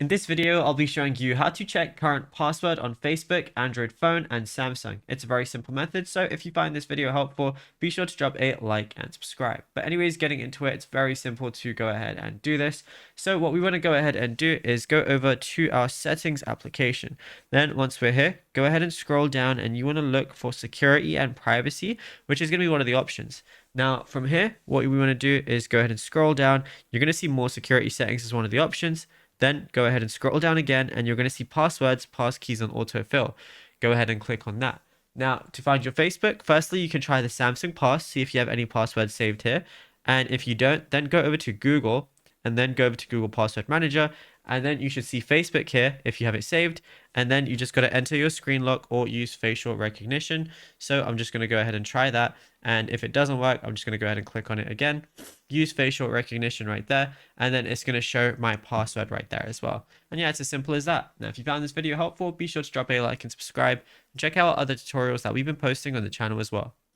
In this video, I'll be showing you how to check current password on Facebook, Android phone, and Samsung. It's a very simple method, so if you find this video helpful, be sure to drop a like and subscribe. But anyways, getting into it, it's very simple to go ahead and do this. So what we want to go ahead and do is go over to our settings application. Then once we're here, go ahead and scroll down and you want to look for security and privacy, which is going to be one of the options. Now from here, what we want to do is go ahead and scroll down. You're going to see more security settings as one of the options. Then go ahead and scroll down again and you're going to see passwords, passkeys, and autofill. Go ahead and click on that. Now, to find your Facebook, firstly, you can try the Samsung Pass, see if you have any passwords saved here. And if you don't, then go over to Google and then go over to Google Password Manager. And then you should see Facebook here if you have it saved. And then you just got to enter your screen lock or use facial recognition. So I'm just going to go ahead and try that. And if it doesn't work, I'm just going to go ahead and click on it again. Use facial recognition right there. And then it's going to show my password right there as well. And yeah, it's as simple as that. Now, if you found this video helpful, be sure to drop a like and subscribe. And check out other tutorials that we've been posting on the channel as well.